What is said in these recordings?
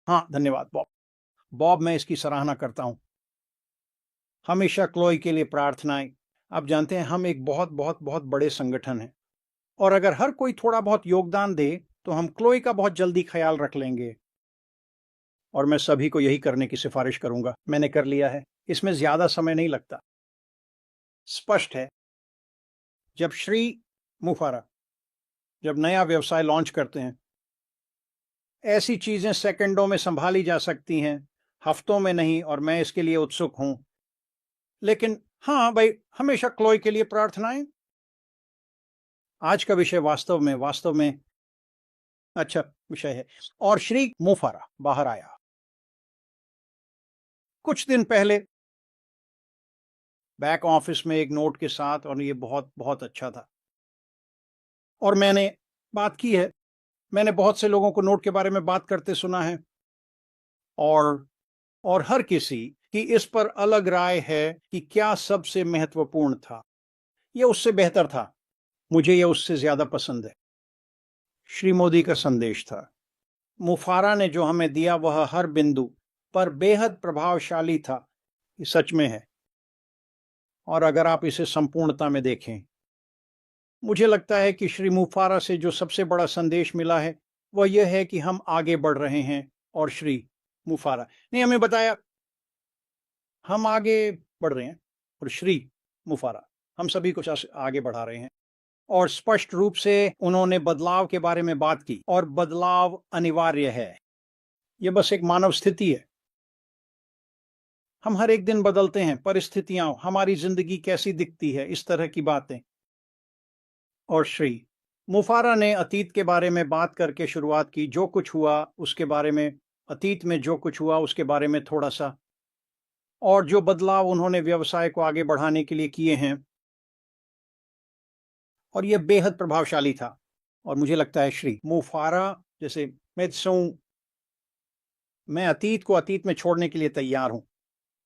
हाँ, धन्यवाद Bob. Bob, मैं इसकी सराहना करता हूँ। हमेशा क्लोई के लिए प्रार्थनाएं। आप जानते हैं हम एक बहुत बहुत बहुत बड़े संगठन हैं, और अगर हर कोई थोड़ा बहुत योगदान दे तो हम क्लोई का बहुत जल्दी ख्याल रख लेंगे। और मैं सभी को यही करने की सिफारिश करूंगा। मैंने कर लिया है, इसमें ज्यादा समय नहीं लगता। स्पष्ट है, जब श्री मुफारा जब नया व्यवसाय लॉन्च करते हैं, ऐसी चीजें सेकंडों में संभाली जा सकती हैं, हफ्तों में नहीं, और मैं इसके लिए उत्सुक हूं। लेकिन हाँ भाई, हमेशा क्लोई के लिए प्रार्थनाएं। आज का विषय वास्तव में अच्छा विषय है। और श्री मुफारा बाहर आया कुछ दिन पहले बैक ऑफिस में एक नोट के साथ, और ये बहुत बहुत अच्छा था। और मैंने बात की है, मैंने बहुत से लोगों को नोट के बारे में बात करते सुना है, और हर किसी की इस पर अलग राय है कि क्या सबसे महत्वपूर्ण था। यह उससे बेहतर था, मुझे यह उससे ज्यादा पसंद है। श्री मोदी का संदेश था। मुफारा ने जो हमें दिया वह हर बिंदु पर बेहद प्रभावशाली था। ये सच में है। और अगर आप इसे संपूर्णता में देखें, मुझे लगता है कि श्री मुफारा से जो सबसे बड़ा संदेश मिला है वह यह है कि हम आगे बढ़ रहे हैं। और श्री मुफारा ने हमें बताया हम आगे बढ़ रहे हैं, और श्री मुफारा हम सभी को आगे बढ़ा रहे हैं। और स्पष्ट रूप से उन्होंने बदलाव के बारे में बात की, और बदलाव अनिवार्य है। यह बस एक मानव स्थिति है। हम हर एक दिन बदलते हैं, परिस्थितियां, हमारी जिंदगी कैसी दिखती है, इस तरह की बातें। और श्री मुफारा ने अतीत के बारे में बात करके शुरुआत की, जो कुछ हुआ उसके बारे में, अतीत में जो कुछ हुआ उसके बारे में थोड़ा सा, और जो बदलाव उन्होंने व्यवसाय को आगे बढ़ाने के लिए किए हैं। और यह बेहद प्रभावशाली था। और मुझे लगता है श्री मुफारा जैसे मैं अतीत को अतीत में छोड़ने के लिए तैयार हूं।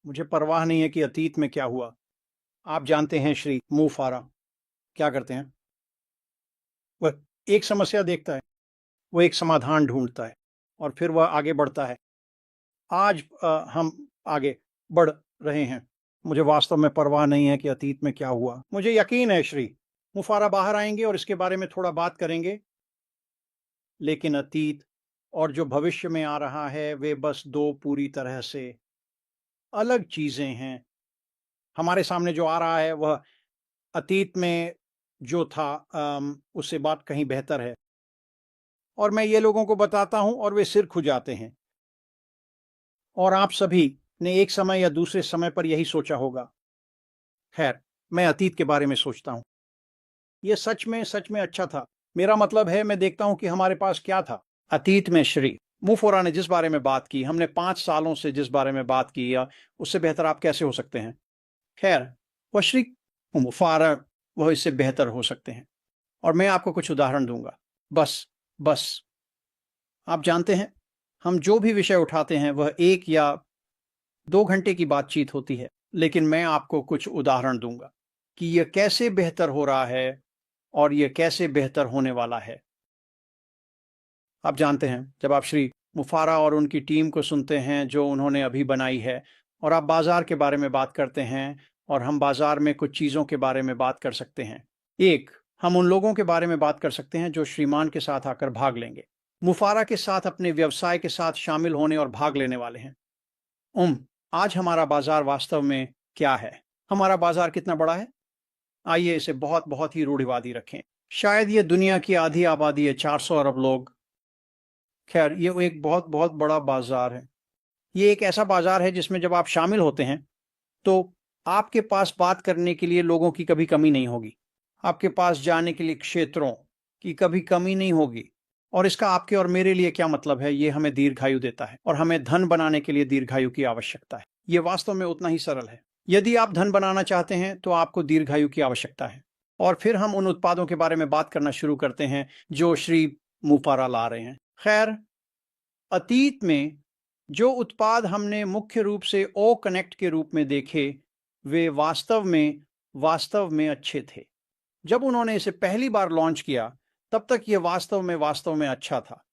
मुझे परवाह नहीं है कि अतीत में क्या हुआ। आप जानते हैं श्री मुफारा क्या करते हैं? वह एक समस्या देखता है, वो एक समाधान ढूंढता है, और फिर वह आगे बढ़ता है। आज हम आगे बढ़ रहे हैं। मुझे वास्तव में परवाह नहीं है कि अतीत में क्या हुआ। मुझे यकीन है श्री मुफारा बाहर आएंगे और इसके बारे में थोड़ा बात करेंगे। लेकिन अतीत और जो भविष्य में आ रहा है वे बस दो पूरी तरह से अलग चीजें हैं। हमारे सामने जो आ रहा है वह अतीत में जो था उससे बात कहीं बेहतर है। और मैं ये लोगों को बताता हूं और वे सिर खुजाते हैं। और आप सभी ने एक समय या दूसरे समय पर यही सोचा होगा। खैर, मैं अतीत के बारे में सोचता हूं। यह सच में अच्छा था। मेरा मतलब है, मैं देखता हूं कि हमारे पास क्या था। अतीत में श्री मुफोरा ने जिस बारे में बात की, हमने 5 सालों से जिस बारे में बात की, या उससे बेहतर आप कैसे हो सकते हैं? खैर, वह श्री मुफारा वह इससे बेहतर हो सकते हैं। और मैं आपको कुछ उदाहरण दूंगा। बस बस आप जानते हैं, हम जो भी विषय उठाते हैं वह 1 या 2 घंटे की बातचीत होती है। लेकिन मैं आपको कुछ उदाहरण दूंगा कि यह कैसे बेहतर हो रहा है और यह कैसे बेहतर होने वाला है। आप जानते हैं, जब आप श्री मुफारा और उनकी टीम को सुनते हैं जो उन्होंने अभी बनाई है, और आप बाजार के बारे में बात करते हैं, और हम बाजार में कुछ चीज़ों के बारे में बात कर सकते हैं। एक, हम उन लोगों के बारे में बात कर सकते हैं जो श्रीमान के साथ आकर भाग लेंगे, मुफारा के साथ अपने व्यवसाय के साथ शामिल होने और भाग लेने वाले हैं। आज हमारा बाजार वास्तव में क्या है? हमारा बाजार कितना बड़ा है? आइए इसे बहुत बहुत ही रूढ़िवादी रखें। शायद ये दुनिया की आधी आबादी है, 400 अरब लोग। खैर, ये एक बहुत बहुत बड़ा बाजार है। ये एक ऐसा बाजार है जिसमें जब आप शामिल होते हैं तो आपके पास बात करने के लिए लोगों की कभी कमी नहीं होगी। आपके पास जाने के लिए क्षेत्रों की कभी कमी नहीं होगी। और इसका आपके और मेरे लिए क्या मतलब है? ये हमें दीर्घायु देता है, और हमें धन बनाने के लिए दीर्घायु की आवश्यकता है। ये वास्तव में उतना ही सरल है। यदि आप धन बनाना चाहते हैं तो आपको दीर्घायु की आवश्यकता है। और फिर हम उन उत्पादों के बारे में बात करना शुरू करते हैं जो श्री मुफारा ला रहे हैं। खैर, अतीत में जो उत्पाद हमने मुख्य रूप से ओ कनेक्ट के रूप में देखे, वे वास्तव में अच्छे थे। जब उन्होंने इसे पहली बार लॉन्च किया, तब तक यह वास्तव में अच्छा था।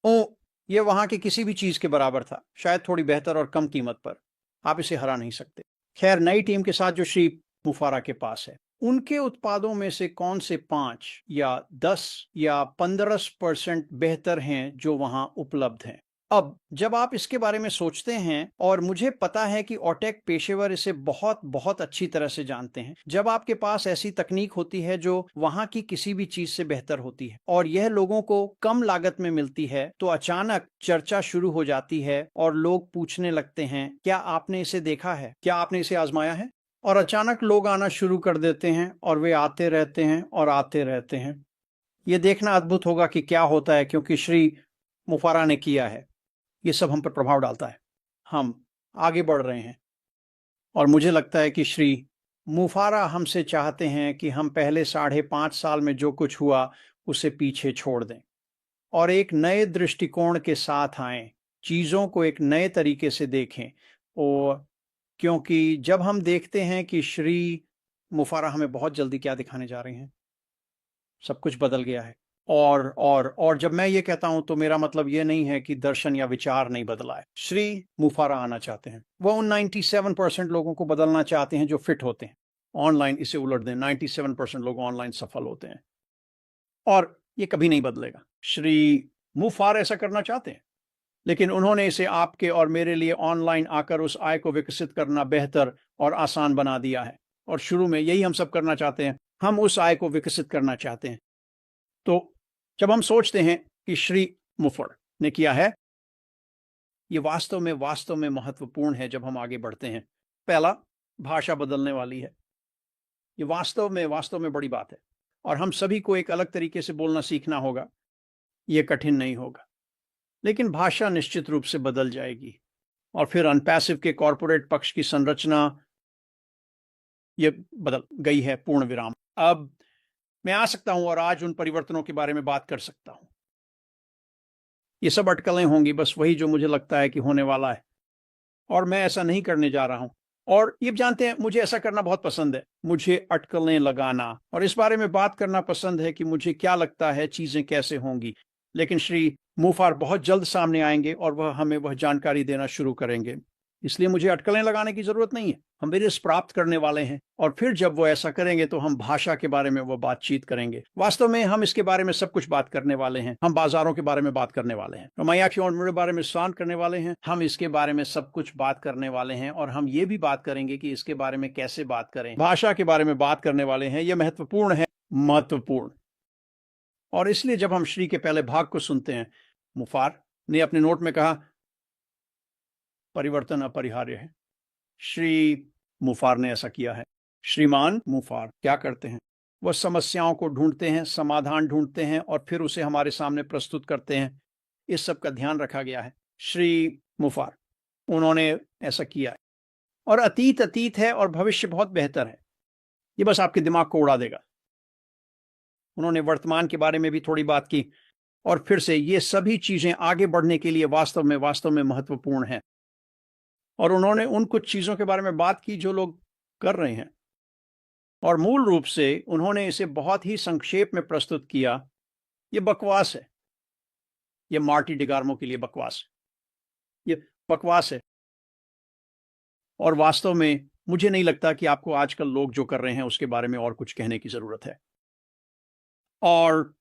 ओ यह वहां की किसी भी चीज के बराबर था, शायद थोड़ी बेहतर और कम कीमत पर। आप इसे हरा नहीं सकते। खैर, नई टीम के साथ जो श्री मुफारा के पास है, उनके उत्पादों में से कौन से 5 या 10 या 15% बेहतर हैं जो वहां उपलब्ध हैं? अब जब आप इसके बारे में सोचते हैं, और मुझे पता है कि ऑटेक पेशेवर इसे बहुत बहुत अच्छी तरह से जानते हैं, जब आपके पास ऐसी तकनीक होती है जो वहां की किसी भी चीज से बेहतर होती है और यह लोगों को कम लागत में मिलती है, तो अचानक चर्चा शुरू हो जाती है और लोग पूछने लगते हैं, क्या आपने इसे देखा है, क्या आपने इसे आजमाया है? और अचानक लोग आना शुरू कर देते हैं और वे आते रहते हैं और आते रहते हैं। ये देखना अद्भुत होगा कि क्या होता है, क्योंकि श्री मुफारा ने किया है। ये सब हम पर प्रभाव डालता है। हम आगे बढ़ रहे हैं और मुझे लगता है कि श्री मुफारा हमसे चाहते हैं कि हम पहले 5.5 साल में जो कुछ हुआ उसे पीछे छोड़ दें और एक नए दृष्टिकोण के साथ आएं, चीज़ों को एक नए तरीके से देखें। और क्योंकि जब हम देखते हैं कि श्री मुफारा हमें बहुत जल्दी क्या दिखाने जा रहे हैं, सब कुछ बदल गया है। और जब मैं ये कहता हूं तो मेरा मतलब ये नहीं है कि दर्शन या विचार नहीं बदला है। श्री मुफारा आना चाहते हैं, वो उन 97% लोगों को बदलना चाहते हैं जो फिट होते हैं ऑनलाइन। इसे उलट दें, 97% लोग ऑनलाइन सफल होते हैं और ये कभी नहीं बदलेगा। श्री मुफारा ऐसा करना चाहते हैं, लेकिन उन्होंने इसे आपके और मेरे लिए ऑनलाइन आकर उस आय को विकसित करना बेहतर और आसान बना दिया है। और शुरू में यही हम सब करना चाहते हैं, हम उस आय को विकसित करना चाहते हैं। तो जब हम सोचते हैं कि श्री मुफर ने किया है, ये वास्तव में महत्वपूर्ण है। जब हम आगे बढ़ते हैं, पहला, भाषा बदलने वाली है। ये वास्तव में बड़ी बात है और हम सभी को एक अलग तरीके से बोलना सीखना होगा। ये कठिन नहीं होगा, लेकिन भाषा निश्चित रूप से बदल जाएगी। और फिर अनपैसिव के कॉरपोरेट पक्ष की संरचना ये बदल गई है, पूर्ण विराम। अब मैं आ सकता हूं और आज उन परिवर्तनों के बारे में बात कर सकता हूं। ये सब अटकलें होंगी, बस वही जो मुझे लगता है कि होने वाला है, और मैं ऐसा नहीं करने जा रहा हूं। और ये जानते हैं, मुझे ऐसा करना बहुत पसंद है। मुझे अटकलें लगाना और इस बारे में बात करना पसंद है कि मुझे क्या लगता है चीजें कैसे होंगी। लेकिन श्री मुफार बहुत जल्द सामने आएंगे और वह हमें वह जानकारी देना शुरू करेंगे, इसलिए मुझे अटकलें लगाने की जरूरत नहीं है। हम विरस प्राप्त करने वाले हैं और फिर जब वो ऐसा करेंगे तो हम भाषा के बारे में वो बातचीत करेंगे। वास्तव में हम इसके बारे में सब कुछ बात करने वाले हैं। हम बाजारों के बारे में बात करने वाले हैं, रमैया की और मेरे बारे में शांत करने वाले हैं। हम इसके बारे में सब कुछ बात करने वाले हैं और हम ये भी बात करेंगे कि इसके बारे में कैसे बात करें। भाषा के बारे में बात करने वाले हैं। यह महत्वपूर्ण है, महत्वपूर्ण। और इसलिए जब हम श्री के पहले भाग को सुनते हैं, मुफार ने अपने नोट में कहा, परिवर्तन अपरिहार्य है। श्री मुफार ने ऐसा किया है। श्रीमान मुफार क्या करते हैं? वह समस्याओं को ढूंढते हैं, समाधान ढूंढते हैं और फिर उसे हमारे सामने प्रस्तुत करते हैं। इस सब का ध्यान रखा गया है। श्री मुफार, उन्होंने ऐसा किया है। और अतीत अतीत है और भविष्य बहुत बेहतर है। ये बस आपके दिमाग को उड़ा देगा। उन्होंने वर्तमान के बारे में भी थोड़ी बात की और फिर से ये सभी चीजें आगे बढ़ने के लिए वास्तव में महत्वपूर्ण है। और उन्होंने उन कुछ चीजों के बारे में बात की जो लोग कर रहे हैं, और मूल रूप से उन्होंने इसे बहुत ही संक्षेप में प्रस्तुत किया। ये बकवास है। ये मार्टी डिगार्मो के लिए बकवास है। ये बकवास है। और वास्तव में मुझे नहीं लगता कि आपको आजकल लोग जो कर रहे हैं उसके बारे में और कुछ कहने की जरूरत है। और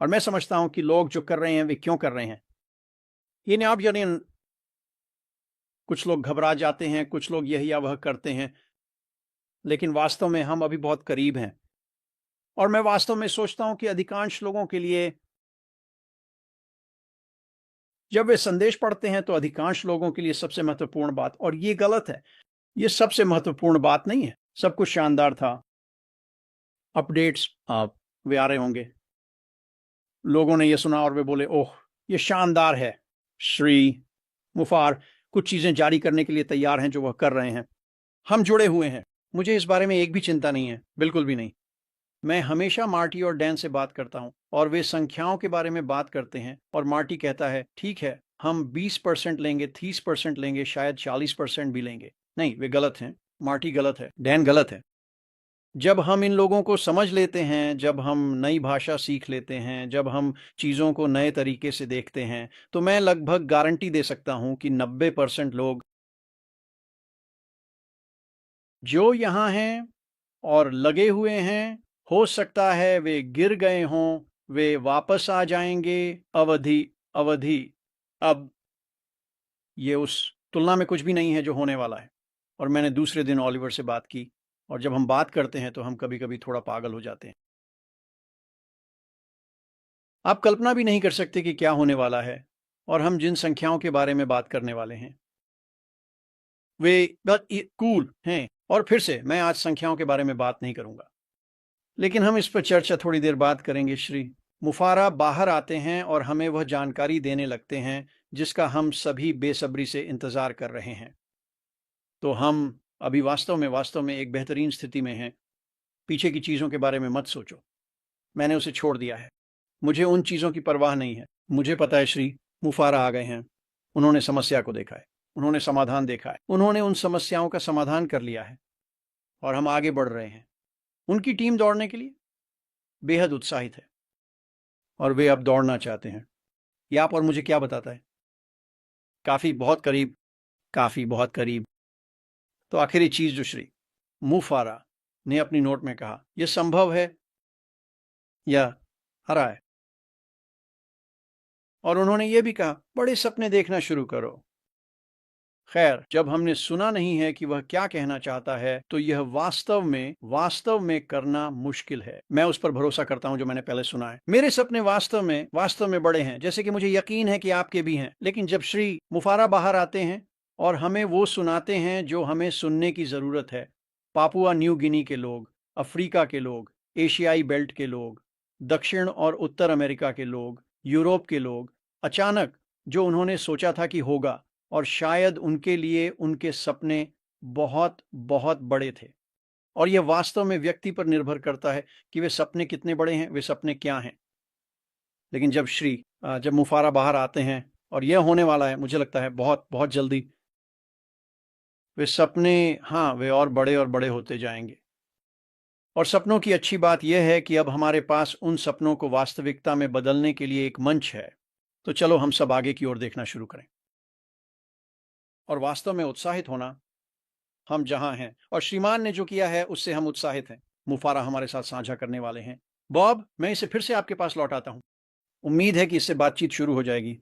मैं समझता हूं कि लोग जो कर रहे हैं वे क्यों कर रहे हैं। ये आप यानी कुछ लोग घबरा जाते हैं, कुछ लोग यह या वह करते हैं, लेकिन वास्तव में हम अभी बहुत करीब हैं। और मैं वास्तव में सोचता हूं कि अधिकांश लोगों के लिए जब वे संदेश पढ़ते हैं तो अधिकांश लोगों के लिए सबसे महत्वपूर्ण बात, और ये गलत है, ये सबसे महत्वपूर्ण बात नहीं है। सब कुछ शानदार था, अपडेट्स वे आ रहे होंगे, लोगों ने ये सुना और वे बोले, ओह ये शानदार है। श्री मुफार कुछ चीजें जारी करने के लिए तैयार हैं जो वह कर रहे हैं। हम जुड़े हुए हैं। मुझे इस बारे में एक भी चिंता नहीं है, बिल्कुल भी नहीं। मैं हमेशा मार्टी और डैन से बात करता हूं और वे संख्याओं के बारे में बात करते हैं और मार्टी कहता है, ठीक है, हम 20% लेंगे, 30% लेंगे, शायद 40% भी लेंगे। नहीं, वे गलत हैं। मार्टी गलत है, डैन गलत है। जब हम इन लोगों को समझ लेते हैं, जब हम नई भाषा सीख लेते हैं, जब हम चीज़ों को नए तरीके से देखते हैं, तो मैं लगभग गारंटी दे सकता हूं कि 90% लोग जो यहाँ हैं और लगे हुए हैं, हो सकता है वे गिर गए हों, वे वापस आ जाएंगे। अवधि अवधि अब ये उस तुलना में कुछ भी नहीं है जो होने वाला है। और मैंने दूसरे दिन ओलिवर से बात की, और जब हम बात करते हैं तो हम कभी कभी थोड़ा पागल हो जाते हैं। आप कल्पना भी नहीं कर सकते कि क्या होने वाला है, और हम जिन संख्याओं के बारे में बात करने वाले हैं वे बहुत कूल हैं। और फिर से मैं आज संख्याओं के बारे में बात नहीं करूंगा, लेकिन हम इस पर चर्चा थोड़ी देर बाद करेंगे। श्री मुफारा बाहर आते हैं और हमें वह जानकारी देने लगते हैं जिसका हम सभी बेसब्री से इंतजार कर रहे हैं। तो हम अभी वास्तव में एक बेहतरीन स्थिति में हैं। पीछे की चीज़ों के बारे में मत सोचो, मैंने उसे छोड़ दिया है। मुझे उन चीज़ों की परवाह नहीं है। मुझे पता है श्री मुफारा आ गए हैं। उन्होंने समस्या को देखा है, उन्होंने समाधान देखा है, उन्होंने उन समस्याओं का समाधान कर लिया है, और हम आगे बढ़ रहे हैं। उनकी टीम दौड़ने के लिए बेहद उत्साहित है, और वे अब दौड़ना चाहते हैं। यह आप और मुझे क्या बताता है? काफ़ी बहुत करीब, काफ़ी बहुत करीब। तो आखिरी चीज़ जो श्री मुफारा ने अपनी नोट में कहा, यह संभव है या हरा है। और उन्होंने ये भी कहा, बड़े सपने देखना शुरू करो। खैर, जब हमने सुना नहीं है कि वह क्या कहना चाहता है, तो यह वास्तव में करना मुश्किल है। मैं उस पर भरोसा करता हूं जो मैंने पहले सुना है। मेरे सपने वास्तव में बड़े हैं, जैसे कि मुझे यकीन है कि आपके भी हैं। लेकिन जब श्री मुफारा बाहर आते हैं और हमें वो सुनाते हैं जो हमें सुनने की जरूरत है, पापुआ न्यू गिनी के लोग, अफ्रीका के लोग, एशियाई बेल्ट के लोग, दक्षिण और उत्तर अमेरिका के लोग, यूरोप के लोग, अचानक जो उन्होंने सोचा था कि होगा, और शायद उनके लिए उनके सपने बहुत बहुत बड़े थे। और यह वास्तव में व्यक्ति पर निर्भर करता है कि वे सपने कितने बड़े हैं, वे सपने क्या हैं। लेकिन जब मुफारा बाहर आते हैं, और यह होने वाला है, मुझे लगता है बहुत बहुत जल्दी, वे सपने, हाँ, वे और बड़े होते जाएंगे। और सपनों की अच्छी बात यह है कि अब हमारे पास उन सपनों को वास्तविकता में बदलने के लिए एक मंच है। तो चलो हम सब आगे की ओर देखना शुरू करें, और वास्तव में उत्साहित होना। हम जहां हैं और श्रीमान ने जो किया है उससे हम उत्साहित हैं। मुफारा हमारे साथ साझा करने वाले हैं। बॉब, मैं इसे फिर से आपके पास लौटाता हूं। उम्मीद है कि इससे बातचीत शुरू हो जाएगी।